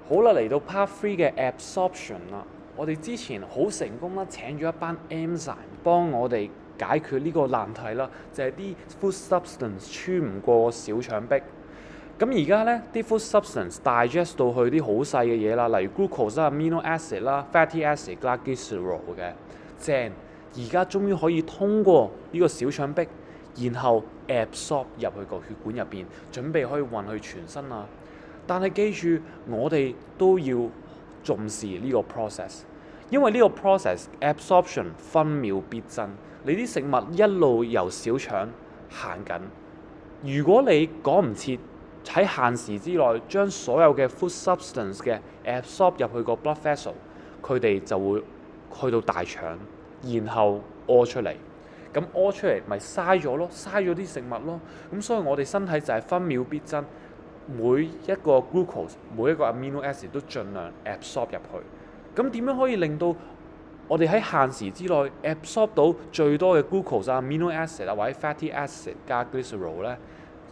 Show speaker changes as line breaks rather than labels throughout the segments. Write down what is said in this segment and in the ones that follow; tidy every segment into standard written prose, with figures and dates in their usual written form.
好啦，嚟到 Part 3嘅 absorption 啦。我哋之前好成功啦，請咗一班 enzyme 幫我哋解決呢個難題啦，就係啲 food substance 穿唔過小腸壁。咁而家咧，啲 food substance digest 到去啲好細嘅嘢啦，例如 glucose 啦、amino acid 啦、fatty acid 啦、glycerol 嘅，正。而家終於可以通過呢個小腸壁，然後 absorb 入去個血管入邊，準備可以運去全身啦。但係記住，我哋都要重視呢個 process，因為呢個 process absorption 分秒必爭，你啲食物一路由小腸行緊。如果你趕唔切喺限時之內將所有嘅 food substance 嘅 absorb 入去個 blood vessel， 佢哋就會去到大腸，然後屙出嚟。咁屙出嚟咪嘥咗咯，嘥咗啲食物咯。咁所以我哋身體就係分秒必爭。每一個 glucose， 每一個 amino acid 都盡量 absorb 入去。咁點樣可以令到我哋喺限時之內 absorb 到最多嘅 glucose 啊、amino acid 啊或者 fatty acid 加 glycerol 咧？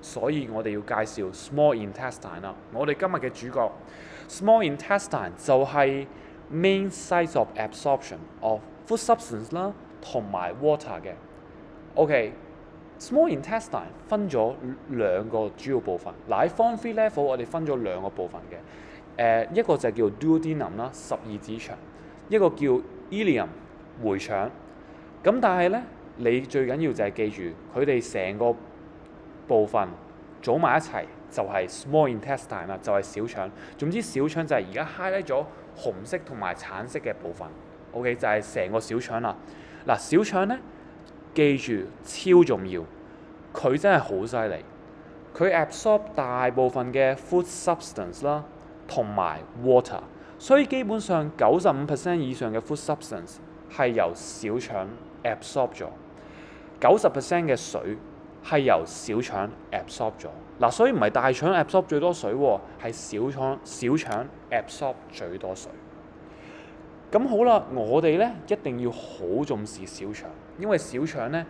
所以我哋要介紹 small intestine 啦。我哋今日嘅主角 small intestine 就係 main site of absorption of food substance 啦，同埋 water 嘅。OK。Small intestine 分咗兩個主要部分。嗱喺 Form 3 level 我哋分咗兩個部分嘅，一個就叫 duodenum 啦，十二指腸；一個叫 ileum 迴腸。咁但係咧，你最緊要就係記住佢哋成個部分組埋一齊就係 small intestine 啦，就係小腸。總之小腸就係而家 highlight 咗紅色同埋橙色嘅部分。OK 就係成個小腸啦。嗱小腸咧。記住超重要，佢真係好犀利。佢 absorb 大部分嘅 food substance 啦，同埋 water， 所以基本上95% 以上嘅 food substance 係由小腸 absorb 咗，90% 嘅水係由小腸 absorb 咗。嗱，所以唔係大腸 absorb 最多水喎，係小腸 absorb 最多水。咁好啦，我哋咧一定要好重視小腸，因為小腸咧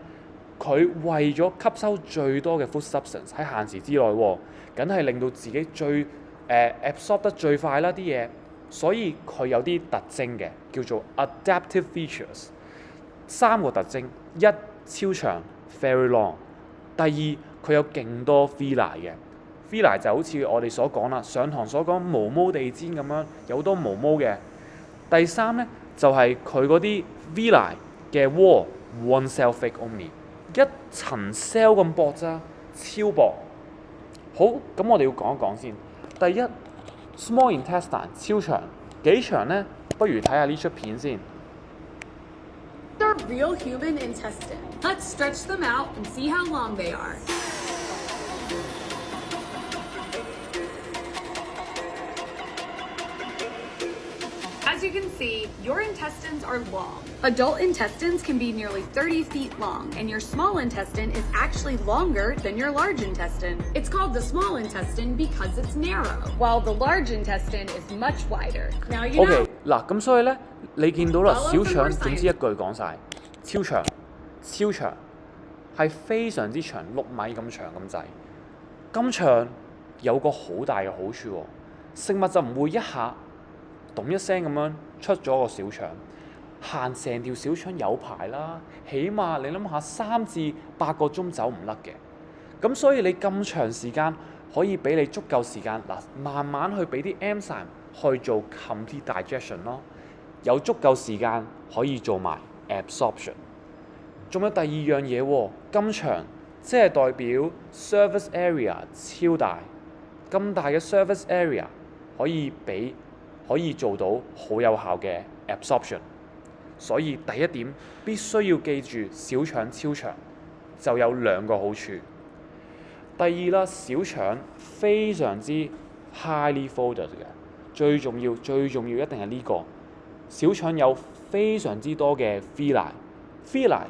佢為咗吸收最多嘅 food substance 喺限時之內喎，梗係令到自己最absorb 得最快啦啲嘢，所以佢有啲特徵嘅，叫做 adaptive features。三個特徵：一超長 very long；第二佢有勁多 villi 嘅 villi 就好似我哋所講啦，上堂所講毛毛地氈咁樣，有好多毛毛嘅。第三咧就係佢嗰啲 villi 嘅 wall one cell thick only， 一層 cell 咁薄咋，超薄。好，咁我哋要講一講先。第一 small intestine 超長，幾長咧？不如睇下呢出片先。
They're real human intestine. Let's stretch them out and see how long they are. As you can see, your intestines are long. Adult intestines can be nearly 30 feet long, and your small intestine is actually longer than your large intestine. It's called the small intestine because it's narrow, while the large intestine is much wider. Now you know.
OK， 嗱咁所以咧，你見到啦，小腸總之一句講晒，超長，超長，係非常之長，6米咁長咁滯。咁長有個好大嘅好處喎，食物就唔會一下咚一聲咁樣出咗個小腸，行成條小腸有排啦，起碼你諗下3至8個鐘走唔甩嘅。咁所以你咁長時間可以俾你足夠時間嗱，慢慢去俾啲 enzyme 去做 complete digestion 咯，有足夠時間可以做埋 absorption。仲有第二樣嘢喎，咁長即係代表 surface area 超大，咁大嘅 surface area 可以做到好有效嘅 absorption。所以第一點必須要記住小腸超長就有兩個好處。第二啦，小腸非常之 highly folded 嘅，最重要一定係呢個小腸有非常之多嘅 villi。villi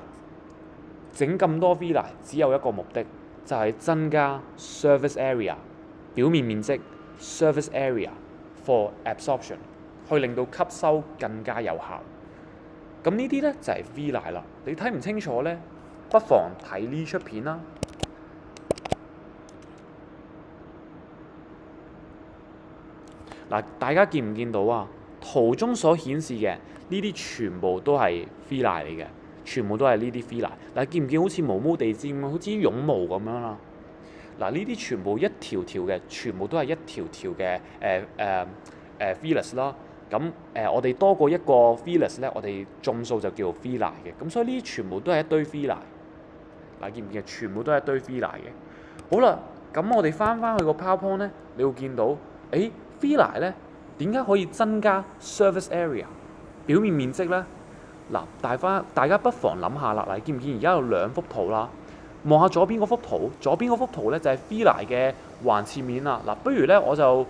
整咁多 villi 只有一個目的，就係增加 surface area 表面面積 surface area for absorption， 去令到吸收更加有效。咁呢啲咧就係 villi 啦。你睇唔清楚咧，不妨睇呢出片啦。嗱，大家見唔見到啊？圖中所顯示嘅呢啲全部都係 villi 嚟嘅，全部都係呢啲 villi。嗱，見唔見好似毛毛地氈咁，好似絨毛咁樣啦？嗱，呢啲全部一條條嘅，全部都係一條條嘅villi 啦。咁我哋多過一個 villi 咧，我哋眾數就叫做 villi 嘅。咁所以呢啲全部都係一堆 villi。嗱，見唔見？全部都係一堆 villi 嘅。好啦，咁我哋翻去個 PowerPoint 咧，你會見到，villi 咧點解可以增加 surface area 表面面積咧？嗱，大家不妨諗下啦。嗱，見唔見而家有兩幅圖啦？望下左邊嗰幅圖，左邊嗰幅圖咧就係 villi 嘅橫切面啦。嗱，不如咧我就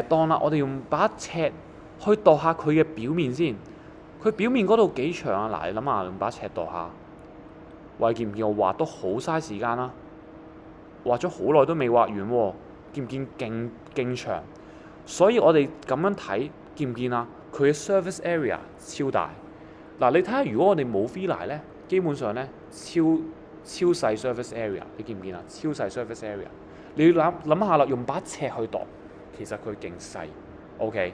當啦，我哋用把尺去度下佢嘅表面先。佢表面嗰度幾長啊？嗱，你諗下，用把尺度下。喂，見唔見我畫都好嘥時間啦？畫咗好耐都未畫完喎，見唔見勁長？所以我哋咁樣睇，見唔見啊？佢嘅 surface area 超大。嗱，你睇下，如果我哋冇 villi 咧，基本上咧超細 surface area， 你見唔見啊？超細 surface area， 你要諗下啦，用把尺去度，其實佢勁細。OK，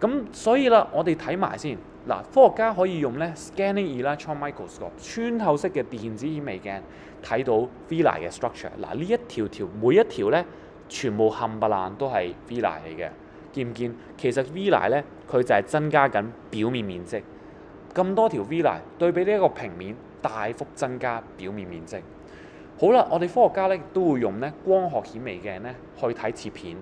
咁所以啦，我哋睇埋先。嗱，科學家可以用咧 scanning electron microscope 穿透式嘅電子顯微鏡睇到 villi 嘅 structure。嗱，呢一條條每一條咧，全部冚唪唥都係 villi 嚟嘅。見唔見？其實 villi 咧，佢就係增加緊表面面積。咁多條 villi 對比呢一個平面，大幅增加表面面積。好啦，我哋科學家咧都會用咧光學顯微鏡咧去睇切片。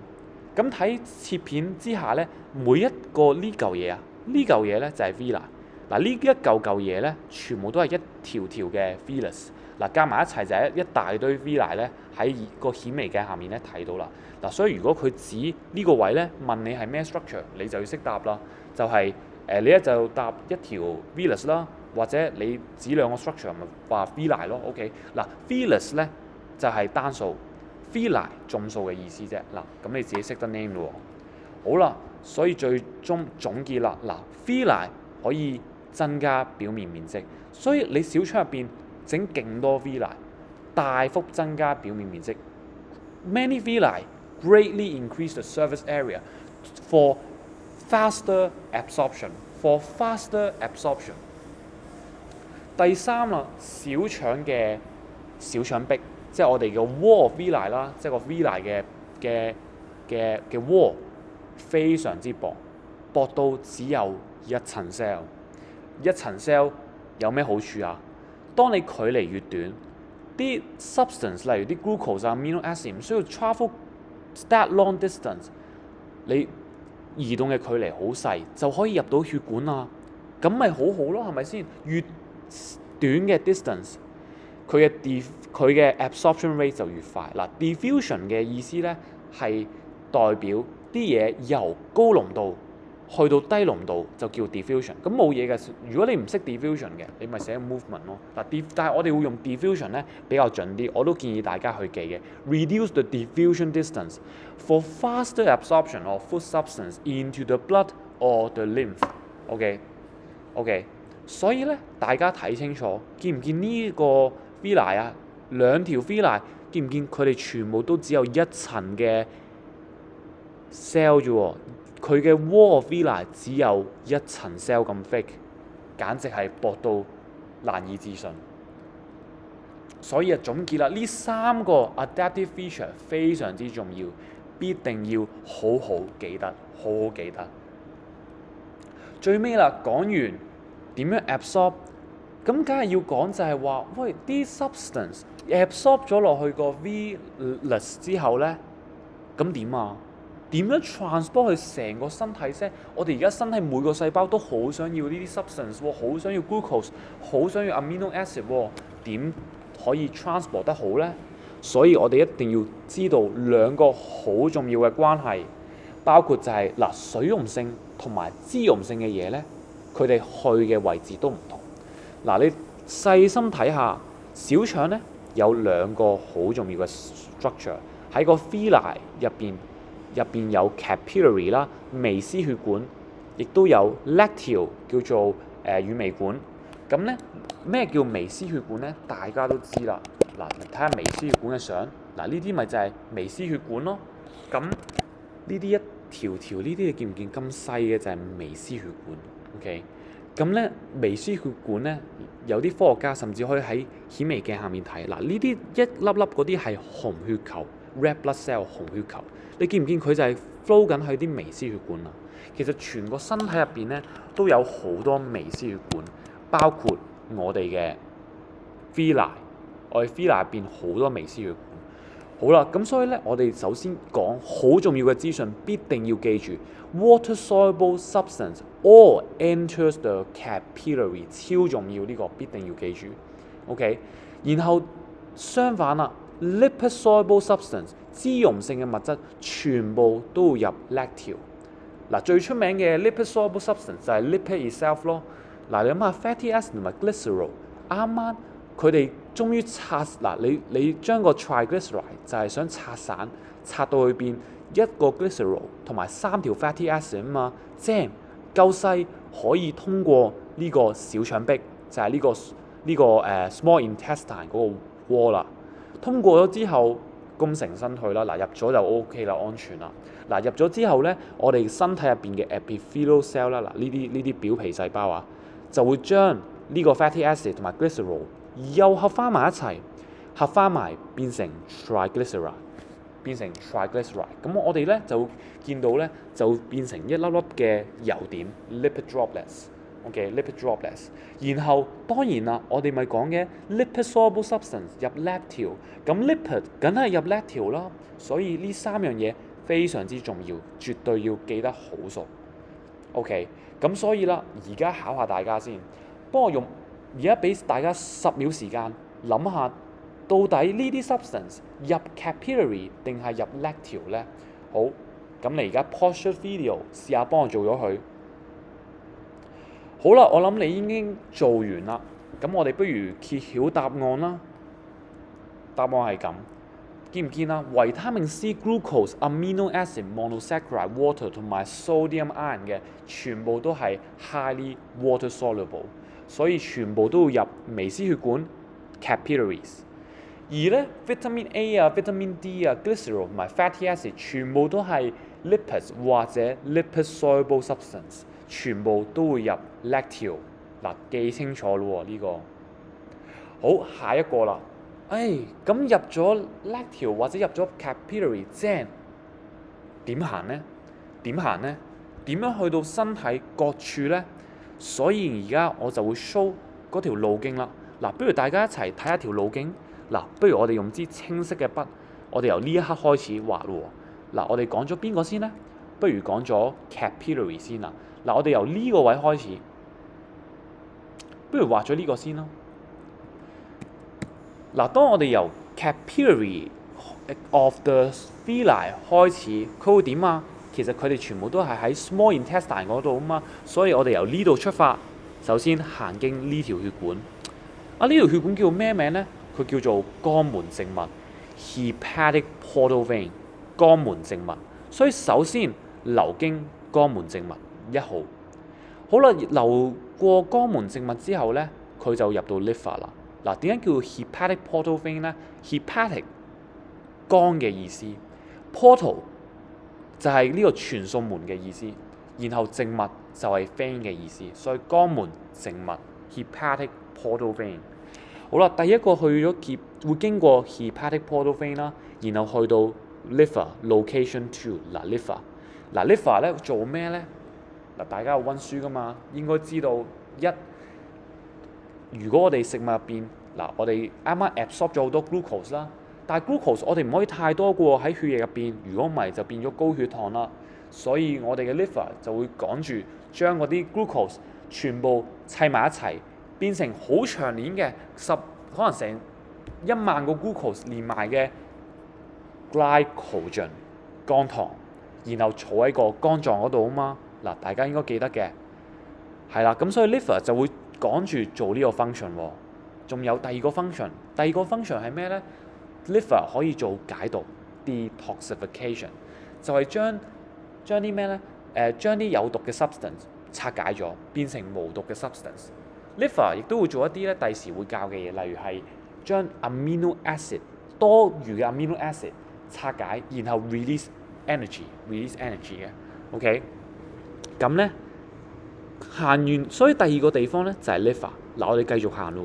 咁睇切片之下咧，每一個呢嚿嘢啊〜呢嚿嘢咧就係 villi。嗱，呢一嚿嘢咧，全部都係一條條嘅 villi。嗱，加埋一齊就係一大堆 villi咧，喺個顯微鏡下面咧睇到啦。嗱，所以如果佢指呢個位咧問你係咩 structure，你就要識答啦。就係你一就答一條 villi 啦，或者你指兩個 structure 咪話 villi 咯。OK， 嗱 villi 咧就係單數 ，villi 眾數嘅意思啫。嗱，咁你自己識得 name 咯。好啦。所以最終總結啦，嗱 villi 可以增加表面面積，所以你小腸入邊整勁多 villi， 大幅增加表面面積。Many villi greatly increase the surface area for faster absorption. For faster absorption。第三啦，小腸嘅小腸壁，即係我哋嘅 wall of villi 啦，即係個 villi 嘅 wall。非常之薄，薄到只有一層 cell。一層 cell 有咩好處啊？當你距離越短，啲 substance 例如啲 glucose 啊、amino acid 唔需要 travel that long distance， 你移動嘅距離好細，就可以入到血管啊。咁咪好好咯，係咪先？越短嘅 distance， 佢嘅 absorption rate 就越快。嗱 diffusion 嘅意思咧係代表啲嘢由高濃度去到低濃度就叫 diffusion。咁冇嘢嘅，如果你唔識 diffusion 嘅，你咪寫 movement 咯。嗱，但係我哋會用 diffusion 咧比較準啲，我都建議大家去記嘅。Reduce the diffusion distance for faster absorption of food substance into the blood or the lymph。OK， 所以咧，大家睇清楚，見唔見呢個 villi 啊？兩條 villi， 見唔見佢哋全部都只有一層嘅 cell 啫喎，佢嘅 wall of villi 只有一層 cell 咁 thick， 簡直係薄到難以置信。所以總結啦，呢三個 adaptive feature 非常之重要，必定要好好記得，好好記得。最尾啦，講完點樣 absorb， 咁梗係要講就係話，喂，啲 substance absorb 咗落去個 villi 之後咧，咁點啊？點樣 transport 去成個身體啫？我哋而家身體每個細胞都好想要呢啲 substance 喎，好想要 glucose， 好想要 amino acid 喎，點可以 transport 得好咧？所以我哋一定要知道兩個好重要嘅關係，包括就係水溶性同埋脂溶性嘅嘢咧，佢哋去嘅位置都唔同。你細心睇下，小腸咧有兩個好重要嘅 structure 喺個 villi 入邊有 capillary 啦，微絲血管，亦都有 lacteal 叫做乳微管。咁咧咩叫微絲血管咧？大家都知啦。睇下微絲血管嘅相，呢啲咪就係微絲血管咯。咁呢啲一條條呢啲你見唔見咁細嘅就係微絲血管 ？OK， 咁咧微絲血管咧有啲科學家甚至可以喺顯微鏡下面睇，嗱呢啲一粒粒嗰啲係紅血球 （red blood cell） 紅血球，你見唔見佢就係 flow 緊去啲微絲血管啊？其實全個身體入邊咧都有好多微絲血管，包括我哋嘅 villi， 我哋 villi 入邊好多微絲血管。好啦，咁所以咧，我哋首先講好重要嘅資訊，必定要記住 water-soluble substance all enters the capillary， 超重要，呢個必定要記住。OK， 然後相反啦 ，lipid-soluble substance 脂溶性嘅物質全部都要入 lacteal。嗱，最出名嘅 lipid-soluble substance 就係 lipid itself 咯。嗱，你諗下 fatty acid 同埋 glycerol 啱啱佢哋終於拆嗱，你將個 triglyceride 就係想拆散，拆到去變一個 glycerol 同埋3條 fatty acid 啊嘛，即係夠細可以通過呢個小腸壁，就係呢個small intestine 嗰個 wall 啦。通過咗之後，功成身退啦。嗱，入咗就 OK 啦，安全啦。嗱，入咗之後咧，我哋身體入邊嘅 epithelial cell 啦，嗱呢啲表皮細胞啊，就會將呢個 fatty acid 同埋 glycerol又合翻埋一齊，合翻埋變成 triglyceride， 咁我哋咧就見到咧就變成一粒粒嘅油點 lipid droplets。OK，lipid droplets。然後當然啦，我哋咪講嘅 lipid-soluble substance 入 lacteal， 咁 lipid 梗係入 lacteal 啦。所以呢3樣嘢非常之重要，絕對要記得好熟。OK， 咁所以啦，而家考下大家先，幫我用而家俾大家10秒時間諗下，到底呢啲 substance 入 capillary 定係入 lacteal 咧？好，咁你而家 pause video 試下幫我做咗佢。好啦，我諗你已經做完啦，咁我哋不如揭曉答案啦。答案係咁，見唔見啊？維他命 C、glucose、amino acid、monosaccharide、water 同埋 sodium ion 嘅，全部都係 highly water soluble， 所以全部都要入微絲血管 capillaries。而咧 vitamin A 啊、vitamin D 啊、glycerol 同埋 fatty acid 全部都係 lipids 或者 lipid-soluble substance， 全部都會入 lacteal。嗱，記清楚咯喎呢個。好，下一個啦。咁入咗 lacteal 或者入咗 capillary， 正點行呢？點樣去到身體各處呢？所以而家我就會 show 嗰條路徑啦。嗱，不如大家一齊睇下條路徑。嗱，不如我哋用支清晰嘅筆，我哋由呢一刻開始畫咯。嗱，我哋講咗邊個先呢？不如講咗 capillary 先啦。嗱，我哋由呢個位開始，不如畫咗呢個先啦。嗱，當我哋由 capillary of the villi 開始，佢會點啊？其實佢哋全部都係喺 small intestine 嗰度啊嘛，所以我哋由呢度出發，首先行經呢條血管。呢條血管叫咩名呢？佢叫做肛門靜脈 （hepatic portal vein）。肛門靜脈，所以首先流經肛門靜脈1號。好啦，流過肛門靜脈之後咧，佢就入到 liver 啦。嗱，點解叫 hepatic portal vein 咧 ？hepatic 肛嘅意思 ，portal 就係呢個傳送門嘅意思，然後靜脈就係 vein 嘅意思，所以肛門靜脈 hepatic portal vein。好啦，第一個去咗會經過 hepatic portal vein 啦，然後去到 liver location 2。liver 咧做咩咧？嗱，大家有温書噶嘛，應該知道如果我哋食物入邊我哋啱啱 absorb 咗好多 glucose 啦，但係 glucose 我哋唔可以太多嘅喎喺血液入邊，如果唔係就變咗高血糖啦。所以我哋嘅 liver 就會趕住將嗰啲 glucose 全部砌埋一齊，變成好長鏈嘅可能成1萬個 glucose 連埋嘅 glycogen 肝糖，然後儲喺個肝臟嗰度啊嘛。嗱，大家應該記得嘅係啦，咁所以 liver 就會趕住做呢個 function 喎。仲有第二個 function 係咩咧 ？liver 可以做解毒 detoxification， 就係將啲咩咧？將啲有毒嘅 substance 拆解咗，變成無毒嘅 substance。liver 亦都會做一啲咧第時會教嘅嘢，例如係將 amino acid 多餘嘅 amino acid 拆解，然後release energy 嘅。OK， 咁咧行完，所以第二個地方咧就係 liver。嗱，我哋繼續行咯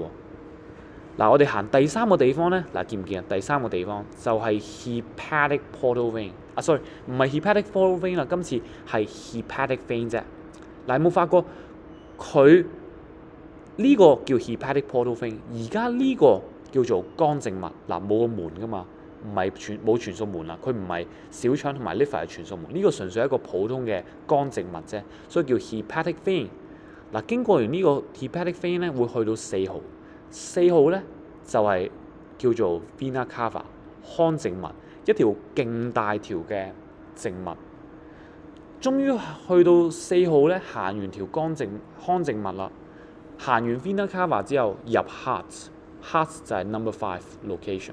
喎。嗱，我哋行第三個地方咧，嗱見唔見啊？第三個地方就係 hepatic portal vein。sorry， 唔係 hepatic portal vein 啦，今次係 hepatic vein 啫。嗱，有冇發覺佢呢個叫 hepatic portal vein， 而家呢個叫做肝靜脈。嗱，冇個門噶嘛，唔係冇傳送門啦，佢唔係小腸同埋 liver 係傳送門，呢個純粹係一個普通嘅肝靜脈啫，所以叫 hepatic vein。嗱，經過完呢個 hepatic vein 咧，會去到4號，4號咧就係叫做 vena cava 腔靜脈，一條勁大條嘅靜脈。終於去到4號咧，行完條腔靜脈啦，行完 vena cava 之後入 heart 就係 number 5 location。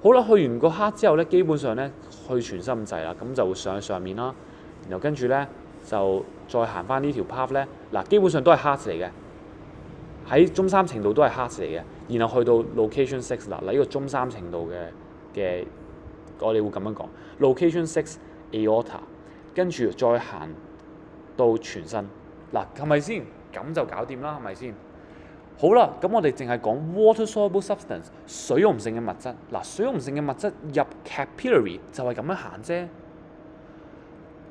好啦，去完個 heart 之後咧，基本上咧去全身咁滯啦，咁就會上去上面啦，然後跟住咧就再行翻呢條 path 咧，嗱基本上都係 heart 嚟嘅，喺中三程度都係 heart 嚟嘅，然後去到 location 6啦，嗱呢個中三程度嘅我哋會咁樣講 location 6 aorta， 跟住再行到全身，嗱係咪先？咁就搞掂啦，係咪先？好啦，咁我哋淨係講 water soluble substance 水溶性嘅物質，嗱水溶性嘅物質入 capillary 就係咁樣行啫。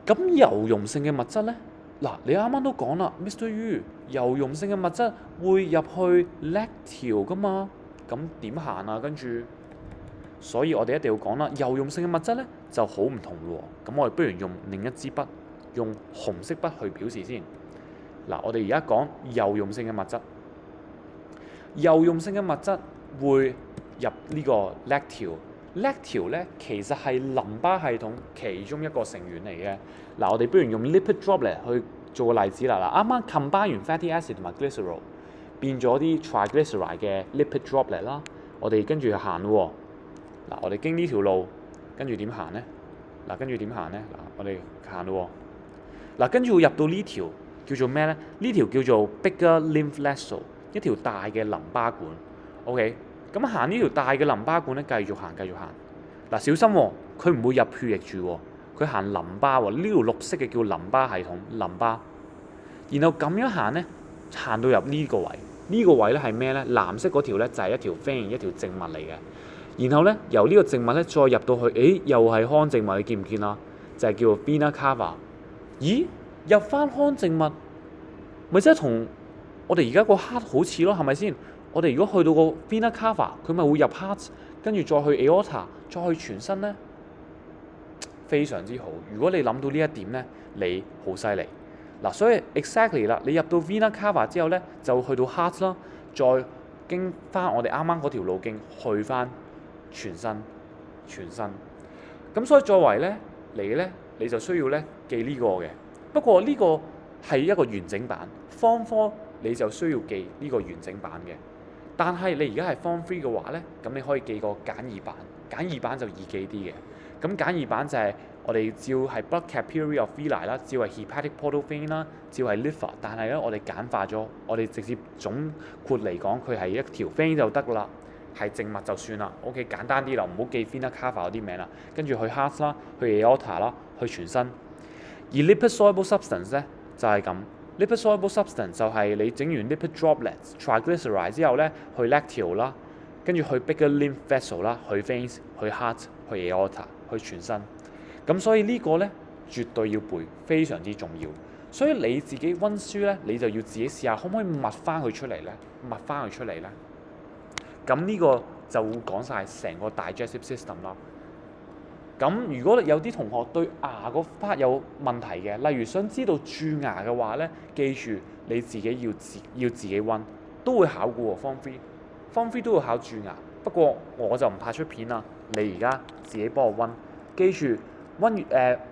咁油溶性嘅物質咧，嗱你啱啱都講啦 ，Mr. Yu， 油溶性嘅物質會入去 lacteal 噶嘛，咁點行啊？跟住，所以我哋一定要講啦，油溶性嘅物質咧就好唔同咯。咁我哋不如用另一支筆，用紅色筆去表示先。嗱，我哋而家講油溶性嘅物質，油溶性嘅物質會入呢個 lacteal。lacteal 咧其實係淋巴系統其中一個成員嚟嘅。嗱，我哋不如用 lipid droplet 去做個例子啦。嗱，啱啱 combine 完 fatty acid 同埋 glycerol 變咗啲 triglyceride 嘅 lipid droplet 啦。我哋跟住行喎。嗱，我哋經呢條路，跟住點行咧？嗱，跟住點行咧？嗱，我哋行咯喎。嗱，跟住會入到呢條叫做咩咧？呢條叫做 bigger lymph vessel， 一條大嘅淋巴管。OK。咁行呢條大嘅淋巴管咧，繼續行。嗱，小心喎，佢唔會入血液住喎，佢行淋巴喎。呢條綠色嘅叫淋巴系統，淋巴。然後咁樣行咧，行到入呢個位，呢個位咧係咩咧？藍色嗰條咧就係一條 vein， 一條靜脈嚟嘅。然後咧由呢個靜脈咧再入到去，又係腔靜脈，你見唔見啊？就係叫做 vena cava。咦，入翻腔靜脈，咪即係同我哋而家個 heart 好似咯，係咪先？我哋如果去到個 vena cava， 佢咪會入 heart， 跟住再去 aorta， 再去全身咧，非常之好。如果你諗到呢一點咧，你好犀利。嗱，所以 exactly 啦，你入到 vena cava 之後咧，就去到 heart 啦，再經翻我哋啱啱嗰條路徑去翻全身。咁所以作為咧你就需要咧記呢個嘅。不過呢個係一個完整版，Form 4你就需要記呢個完整版嘅。但係你而家係 Form 3嘅話咧，咁你可以記個簡易版，簡易版就易記啲嘅。咁簡易版就係我哋照係 blood capillary of villi 啦，照係 hepatic portal vein 啦，照係 liver， 但係咧我哋簡化咗，我哋直接總括嚟講，佢係一條 vein 就得啦，係靜脈就算啦。OK， 簡單啲啦，唔好記 vena cava 嗰啲名啦，跟住去 heart 啦，去 aorta 啦，去全身。而 lipid soluble substance 咧就係咁。lipid soluble substance 就係你整完 lipid droplets triglyceride 之後咧，去 lacteal 啦，跟住去 bigger lymph vessel 啦，去 veins， 去 heart， 去 aorta， 去全身。咁所以呢個咧絕對要背，非常之重要。所以你自己温書咧，你就要自己試下可唔可以默翻佢出嚟咧？咁呢個就會講晒成個 digestive system 啦。咁如果有啲同學對牙個 part 有問題嘅，例如想知道蛀牙嘅話咧，記住你自己要自己温，都會考嘅喎。Form 3都會考蛀牙，不過我就唔派出片啦。你而家自己幫我温，記住温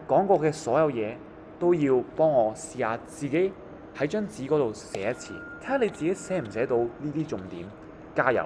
講過嘅所有嘢都要幫我試下自己喺張紙嗰度寫一次，睇下你自己寫唔寫到呢啲重點。加油！